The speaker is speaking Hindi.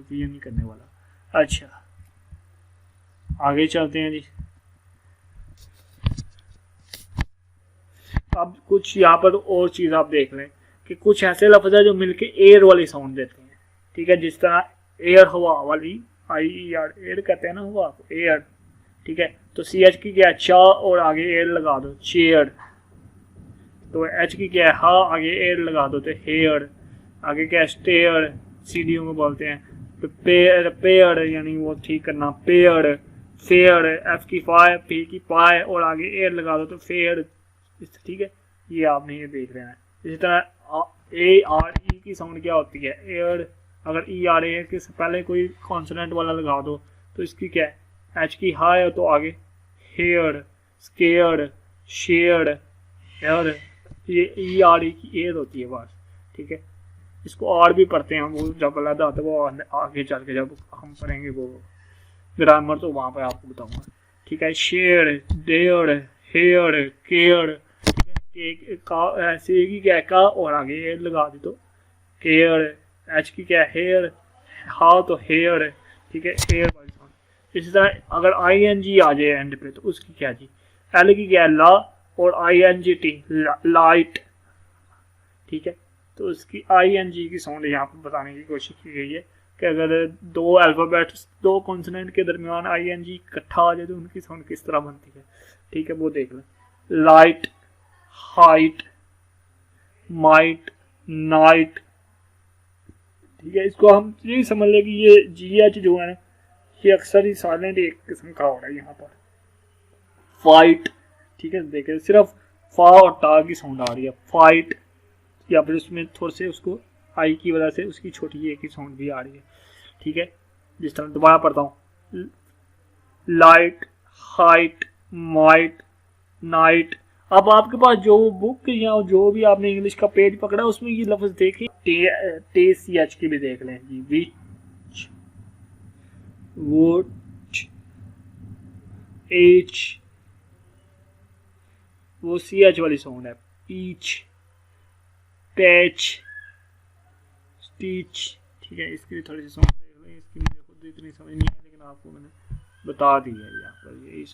कंफ्यूजन नहीं करने वाला। अच्छा आगे चलते हैं जी। अब कुछ यहाँ पर और चीज़ आप देख लें कि कुछ ऐसे लफ्ज़ है जो मिलके एयर वाली साउंड देते हैं, ठीक है, जिस तरह एयर हवा वाली, IER एयर कहते हैं ना हवा को, एयर, ठीक है। तो CH की क्या है चा और आगे एयर लगा दो चेयर, तो H की क्या है हा आगे एयर लगा दो तो हेयर, आगे क्या है स्टेयर, सीढ़ियों को बोलते हैं, तो पेयर यानी वो ठीक करना पेयर, फेयर, F की फाय P की पाए और आगे एयर लगा दो तो फेयर, ठीक है। ये आपने ये देख रहे हैं। इसी तरह ARE की साउंड क्या होती है एयर, अगर ERA के पहले कोई कॉन्सोनेंट वाला लगा दो तो इसकी क्या है H की हाई है तो आगे हेयर, स्केयर, शेयर, एयर, ये ERE की एयर होती है बस, ठीक है। इसको और भी पढ़ते हैं वो जब अलग आता है, वो आगे चल के जब हम पढ़ेंगे वो ग्रामर तो वहाँ पर आपको बताऊंगा, ठीक है। शेयर, डेयर, हेयर, केयर, ऐसे की क्या का और आगे एयर लगा दी तो केयर, H की क्या है हेयर, हा तो हेयर, ठीक है, एयर वाली साउंड। इसी तरह अगर ING आ जाए एंड पे तो उसकी क्या जी, L की क्या है ला और INGT लाइट, ठीक है। तो उसकी ING की साउंड यहाँ पर बताने की कोशिश की गई है कि अगर दो अल्फ़ाबेट्स दो कॉन्सोनेंट के दरमियान ING इकट्ठा आ जाए तो उनकी साउंड किस तरह बनती है, ठीक है, वो देख लें। लाइट, हाइट, माइट, नाइट, ठीक है। इसको हम ये समझ लें कि ये GH जो है ना ये अक्सर ही साइलेंट एक किस्म का हो रहा है यहाँ पर। फाइट, ठीक है, देखें सिर्फ फा और टा की साउंड आ रही है फाइट, या फिर उसमें थोड़े से उसको आई की वजह से उसकी छोटी एक ही साउंड भी आ रही है, ठीक है। जिस तरह दोबारा पढ़ता हूँ लाइट, हाइट, माइट, नाइट। अब आपके पास जो बुक या जो भी आपने इंग्लिश का पेज पकड़ा उसमें ये लफ्ज देखें, टे CH की भी देख लें जी, विच, वुड, एच, वो CH वाली साउंड है, पीच, पैच, स्टीच, ठीक है। इसकी भी थोड़ी सी साउंड देख लें, इसकी मुझे खुद इतनी समझ नहीं है लेकिन आपको मैंने बता दी है यहाँ पर यही